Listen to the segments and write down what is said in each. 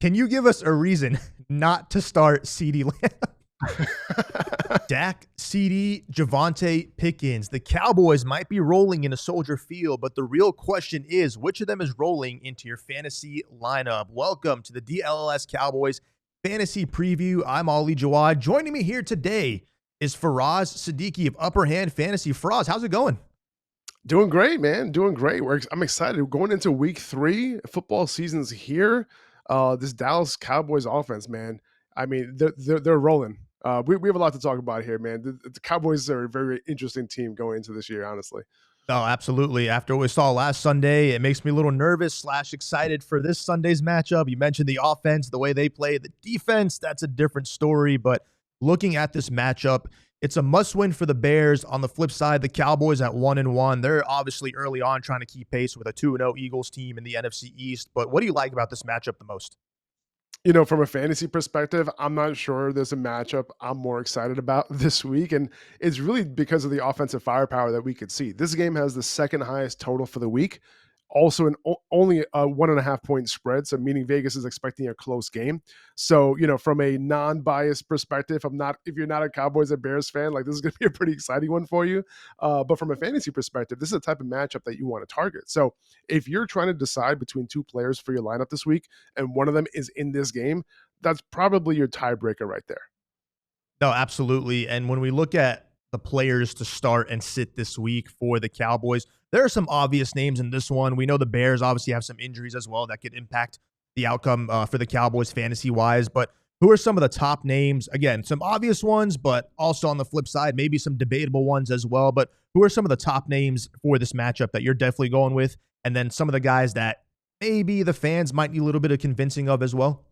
Can you give us a reason not to start CeeDee Lamb? Dak, CeeDee, Javonte, Pickens. The Cowboys might be rolling in a Soldier Field, but the real question is which of them is rolling into your fantasy lineup? Welcome to the DLLS Cowboys Fantasy Preview. I'm Ali Jawad. Joining me here today is Faraz Siddiqi of Upper Hand Fantasy. Faraz, how's it going? Doing great, man. Doing great. I'm excited. We're going into week 3. Football season's here. This Dallas Cowboys offense, man. I mean, they're rolling. We have a lot to talk about here, man. The Cowboys are a very interesting team going into this year, honestly. Oh, absolutely. After what we saw last Sunday, it makes me a little nervous / excited for this Sunday's matchup. You mentioned the offense, the way they play. The defense, that's a different story. But looking at this matchup, it's a must-win for the Bears. On the flip side, the Cowboys at 1-1. They're obviously early on trying to keep pace with a 2-0 Eagles team in the NFC East. But what do you like about this matchup the most? From a fantasy perspective, I'm not sure there's a matchup I'm more excited about this week. And it's really because of the offensive firepower that we could see. This game has the second highest total for the week. Also, only a 1.5 point spread. So, meaning Vegas is expecting a close game. So, from a non-biased perspective, if you're not a Cowboys or Bears fan, like this is going to be a pretty exciting one for you. But from a fantasy perspective, this is the type of matchup that you want to target. So, if you're trying to decide between two players for your lineup this week, and one of them is in this game, that's probably your tiebreaker right there. No, absolutely. And when we look at the players to start and sit this week for the Cowboys, there are some obvious names in this one. We know the Bears obviously have some injuries as well that could impact the outcome for the Cowboys fantasy-wise. But who are some of the top names? Again, some obvious ones, but also on the flip side, maybe some debatable ones as well. But who are some of the top names for this matchup that you're definitely going with? And then some of the guys that maybe the fans might need a little bit of convincing of as well?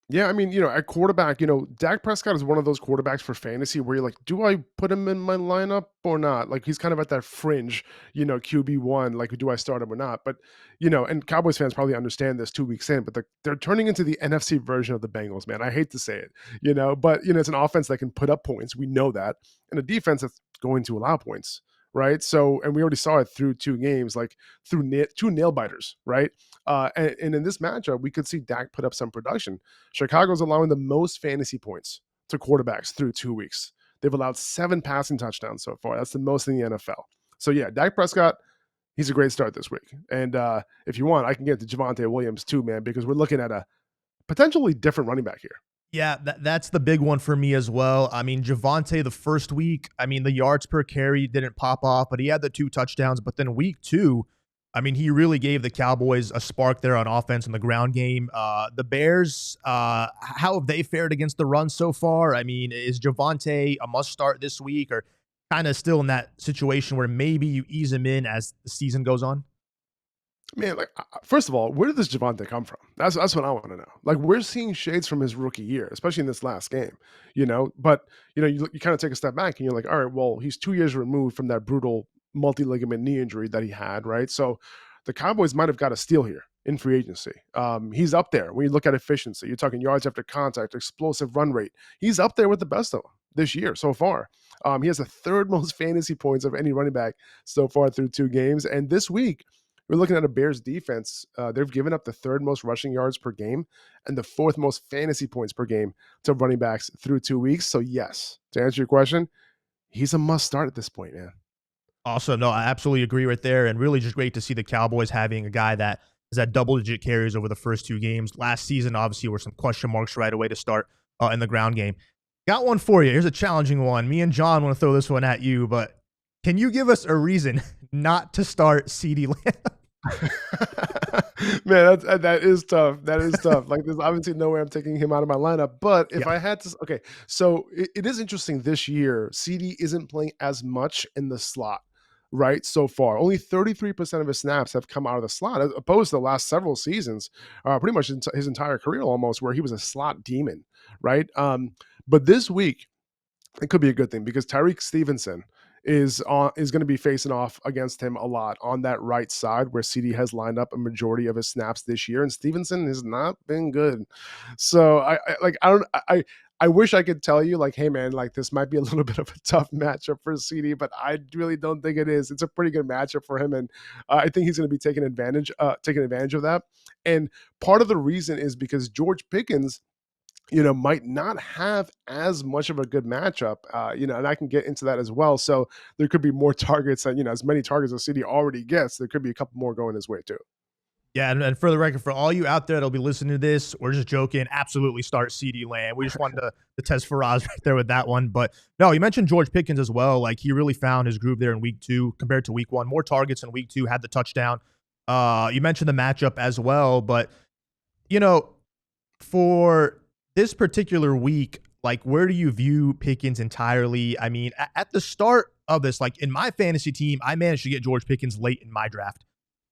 Yeah, I mean, at quarterback, Dak Prescott is one of those quarterbacks for fantasy where you're like, do I put him in my lineup or not? Like he's kind of at that fringe, QB1, like do I start him or not? But, and Cowboys fans probably understand this 2 weeks in, but they're turning into the NFC version of the Bengals, man. I hate to say it, but, it's an offense that can put up points. We know that. And a defense that's going to allow points. Right. So, and we already saw it through 2 games, like through 2 nail biters. Right. And in this matchup, we could see Dak put up some production. Chicago's allowing the most fantasy points to quarterbacks through 2 weeks. They've allowed 7 passing touchdowns so far. That's the most in the NFL. So yeah, Dak Prescott, he's a great start this week. And if you want, I can get to Javonte Williams too, man, because we're looking at a potentially different running back here. Yeah, that's the big one for me as well. I mean, Javonte the first week, I mean, the yards per carry didn't pop off, but he had the 2 touchdowns. But then week 2, I mean, he really gave the Cowboys a spark there on offense in the ground game. The Bears, how have they fared against the run so far? I mean, is Javonte a must start this week or kind of still in that situation where maybe you ease him in as the season goes on? Man, like first of all, where did this Javonte come from? That's what I want to know. Like we're seeing shades from his rookie year, especially in this last game. But you kind of take a step back and you're like, all right, well, he's 2 years removed from that brutal multi-ligament knee injury that he had, right? So the Cowboys might have got a steal here in free agency. He's up there when you look at efficiency. You're talking yards after contact, explosive run rate. He's up there with the best of them this year so far. He has the 3rd most fantasy points of any running back so far through 2 games, and this week we're looking at a Bears defense. They've given up the 3rd most rushing yards per game and the 4th most fantasy points per game to running backs through 2 weeks. So yes, to answer your question, he's a must start at this point, man. Also, no, I absolutely agree right there. And really just great to see the Cowboys having a guy that has had double-digit carries over the first 2 games. Last season, obviously, were some question marks right away to start in the ground game. Got one for you. Here's a challenging one. Me and John want to throw this one at you, but can you give us a reason not to start CeeDee Lamb? Man, that is tough. That is tough. Like, there's obviously no way I'm taking him out of my lineup. But if I had to, okay, so it is interesting this year. CD isn't playing as much in the slot, right? So far, only 33% of his snaps have come out of the slot, as opposed to the last several seasons, pretty much his entire career almost, where he was a slot demon, right? But this week, it could be a good thing because Tyreek Stevenson is going to be facing off against him a lot on that right side where CD has lined up a majority of his snaps this year, and Stevenson has not been good. So I wish I could tell you like, hey man, like this might be a little bit of a tough matchup for CD, but I really don't think it is. It's a pretty good matchup for him, and I think he's going to be taking advantage of that. And part of the reason is because George Pickens, might not have as much of a good matchup, and I can get into that as well. So there could be more targets, and as many targets as City already gets, there could be a couple more going his way too. Yeah, and for the record, for all you out there that'll be listening to this, we're just joking. Absolutely start CeeDee Lamb. We just wanted to test Faraz right there with that one. But no, you mentioned George Pickens as well. Like he really found his groove there in week 2 compared to week 1. More targets in week 2, had the touchdown. You mentioned the matchup as well, but you know, for this particular week, like where do you view Pickens entirely? I mean, at the start of this, like in my fantasy team, I managed to get George Pickens late in my draft.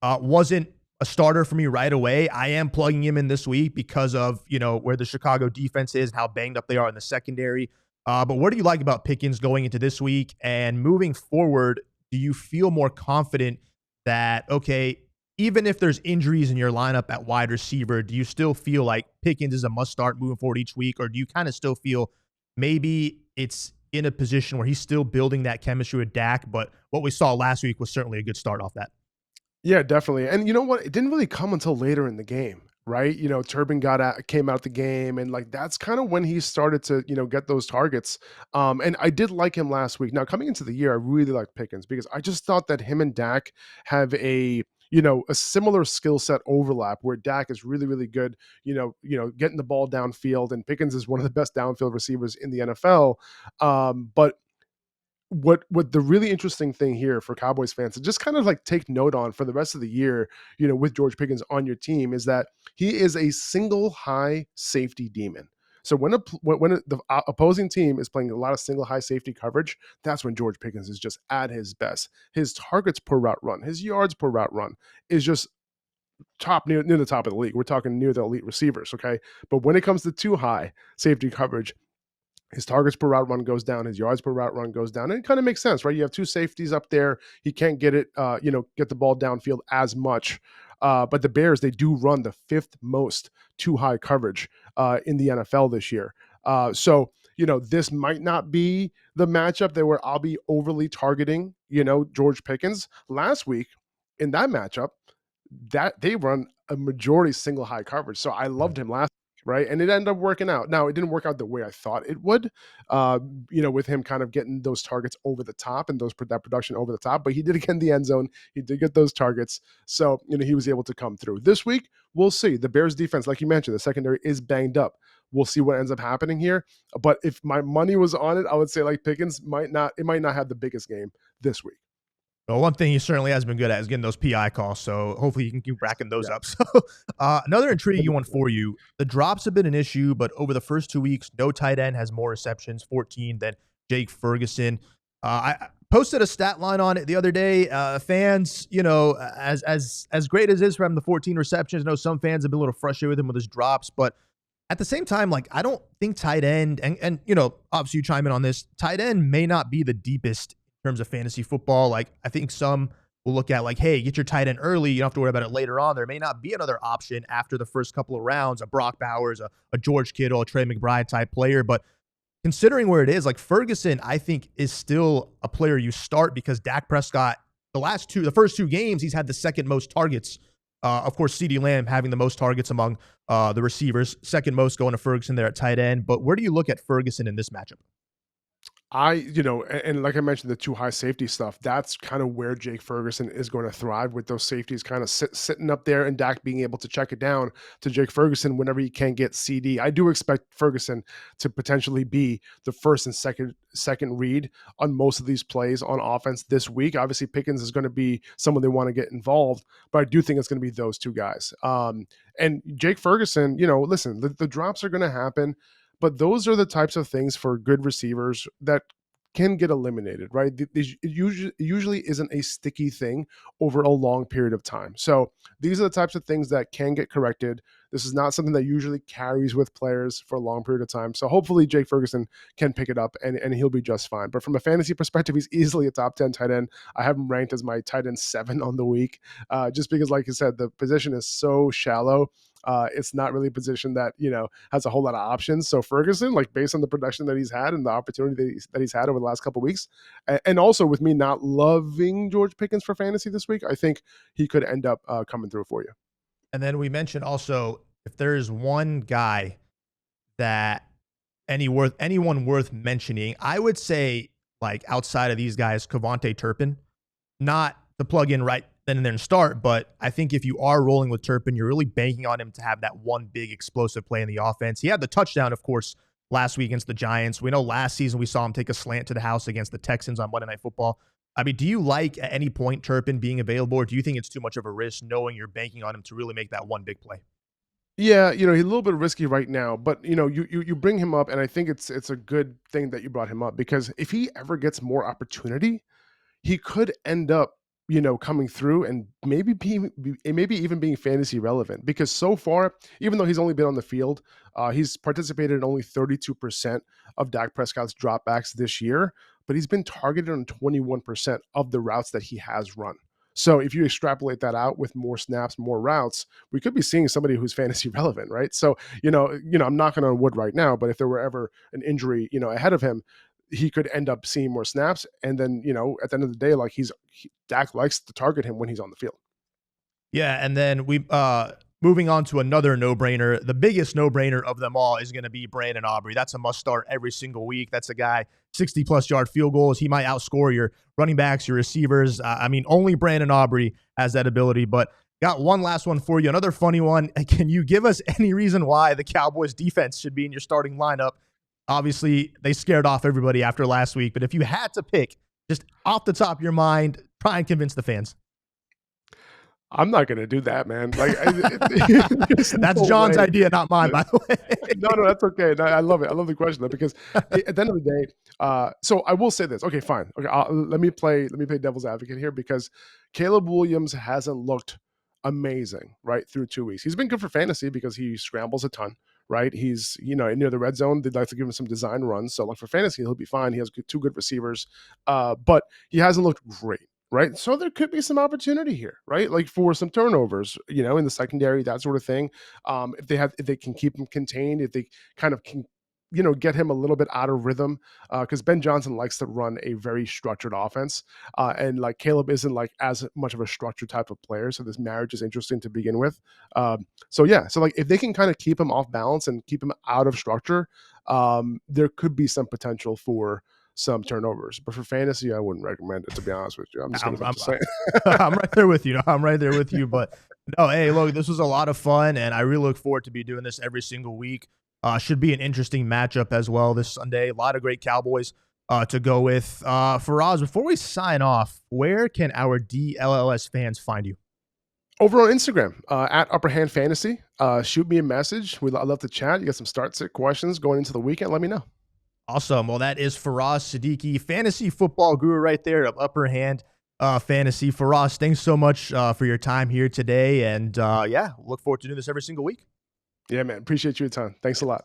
Wasn't a starter for me right away. I am plugging him in this week because of, where the Chicago defense is and how banged up they are in the secondary. But what do you like about Pickens going into this week and moving forward? Do you feel more confident that, okay, even if there's injuries in your lineup at wide receiver, do you still feel like Pickens is a must start moving forward each week? Or do you kind of still feel maybe it's in a position where he's still building that chemistry with Dak, but what we saw last week was certainly a good start off that? Yeah, definitely. And you know what? It didn't really come until later in the game, right? Turbin came out the game, and like that's kind of when he started to, get those targets. And I did like him last week. Now coming into the year, I really liked Pickens because I just thought that him and Dak have a similar skill set overlap where Dak is really, really good, getting the ball downfield, and Pickens is one of the best downfield receivers in the NFL. But what the really interesting thing here for Cowboys fans to just kind of like take note on for the rest of the year, with George Pickens on your team is that he is a single high safety demon. So when the opposing team is playing a lot of single high safety coverage, that's when George Pickens is just at his best. His targets per route run, his yards per route run is just top near the top of the league. We're talking near the elite receivers, okay? But when it comes to too high safety coverage, his targets per route run goes down, his yards per route run goes down. And it kind of makes sense, right? You have two safeties up there. He can't get it, get the ball downfield as much. But the Bears, they do run the 5th most too high coverage in the NFL this year. So, this might not be the matchup that where I'll be overly targeting, George Pickens. Last week in that matchup, that they run a majority single high coverage. So I loved him last right? And it ended up working out. Now, it didn't work out the way I thought it would, with him kind of getting those targets over the top and that production over the top, but he did get in the end zone. He did get those targets. So, he was able to come through. This week, we'll see. The Bears defense, like you mentioned, the secondary is banged up. We'll see what ends up happening here. But if my money was on it, I would say like Pickens might not have the biggest game this week. Well, one thing he certainly has been good at is getting those PI calls, so hopefully you can keep racking those Yeah. up. So, another intriguing one for you. The drops have been an issue, but over the first 2 weeks, no tight end has more receptions, 14, than Jake Ferguson. I posted a stat line on it the other day. Fans, as great as it is for him, the 14 receptions, I know some fans have been a little frustrated with him with his drops, but at the same time, like I don't think tight end, and obviously you chime in on this, tight end may not be the deepest terms of fantasy football. Like I think some will look at like, hey, get your tight end early. You don't have to worry about it later on. There may not be another option after the first couple of rounds, a Brock Bowers, a George Kittle, a Trey McBride type player. But considering where it is, like Ferguson, I think is still a player you start because Dak Prescott, the first 2 games, he's had the second most targets. Of course, CeeDee Lamb having the most targets among the receivers, second most going to Ferguson there at tight end. But where do you look at Ferguson in this matchup? And like I mentioned, the too high safety stuff, that's kind of where Jake Ferguson is going to thrive with those safeties kind of sitting up there and Dak being able to check it down to Jake Ferguson whenever he can get CD. I do expect Ferguson to potentially be the first and second read on most of these plays on offense this week. Obviously, Pickens is going to be someone they want to get involved, but I do think it's going to be those 2 guys. And Jake Ferguson, listen, the drops are going to happen. But those are the types of things for good receivers that can get eliminated, right? It usually isn't a sticky thing over a long period of time. So these are the types of things that can get corrected. This is not something that usually carries with players for a long period of time. So hopefully Jake Ferguson can pick it up and he'll be just fine. But from a fantasy perspective, he's easily a top 10 tight end. I have him ranked as my tight end 7 on the week, just because, like I said, the position is so shallow. It's not really a position that, has a whole lot of options. So Ferguson, like based on the production that he's had and the opportunity that he's had over the last couple of weeks, and also with me not loving George Pickens for fantasy this week, I think he could end up coming through for you. And then we mentioned also, if there is one guy that anyone worth mentioning, I would say, like, outside of these guys, Kevontae Turpin, not to plug in right then and there and start, but I think if you are rolling with Turpin, you're really banking on him to have that one big explosive play in the offense. He had the touchdown, of course, last week against the Giants. We know last season we saw him take a slant to the house against the Texans on Monday Night Football. I mean, do you like at any point Turpin being available, or do you think it's too much of a risk knowing you're banking on him to really make that one big play? Yeah, he's a little bit risky right now, but you bring him up, and I think it's a good thing that you brought him up, because if he ever gets more opportunity, he could end up, coming through and maybe even being fantasy relevant, because so far, even though he's only been on the field, he's participated in only 32% of Dak Prescott's dropbacks this year, but he's been targeted on 21% of the routes that he has run. So if you extrapolate that out with more snaps, more routes, we could be seeing somebody who's fantasy relevant, right? So, I'm knocking on wood right now, but if there were ever an injury, ahead of him, he could end up seeing more snaps. And then, at the end of the day, like Dak likes to target him when he's on the field. Yeah, and then moving on to another no-brainer. The biggest no-brainer of them all is going to be Brandon Aubrey. That's a must-start every single week. That's a guy, 60-plus yard field goals. He might outscore your running backs, your receivers. Only Brandon Aubrey has that ability. But got one last one for you, another funny one. Can you give us any reason why the Cowboys defense should be in your starting lineup? Obviously, they scared off everybody after last week. But if you had to pick, just off the top of your mind, try and convince the fans. I'm not going to do that, man. Like, that's John's idea, not mine, by the way. No, that's okay. No, I love it. I love the question, though, because at the end of the day, so I will say this. Okay, fine. Okay, let me play devil's advocate here, because Caleb Williams hasn't looked amazing right through 2 weeks. He's been good for fantasy because he scrambles a ton. Right, he's near the red zone. They'd like to give him some design runs. So like for fantasy, he'll be fine. He has two good receivers, but he hasn't looked great. Right, so there could be some opportunity here, right? Like for some turnovers, in the secondary, that sort of thing. If they can keep him contained, if they kind of can, get him a little bit out of rhythm, because Ben Johnson likes to run a very structured offense, and like Caleb isn't like as much of a structured type of player. So this marriage is interesting to begin with. So like if they can kind of keep him off balance and keep him out of structure, there could be some potential for some turnovers. But for fantasy, I wouldn't recommend it, to be honest with you. I'm just going to say I'm right there with you. I'm right there with you. But no, hey, look, this was a lot of fun, and I really look forward to be doing this every single week. Should be an interesting matchup as well this Sunday. A lot of great Cowboys to go with. Faraz, before we sign off, where can our DLLS fans find you? Over on Instagram, at Upper Hand Fantasy. Shoot me a message. I'd love to chat. You got some start-sit questions going into the weekend, let me know. Awesome. Well, that is Faraz Siddiqi, fantasy football guru right there of Upper Hand Fantasy. Faraz, thanks so much for your time here today. And look forward to doing this every single week. Yeah, man. Appreciate your time. Thanks a lot.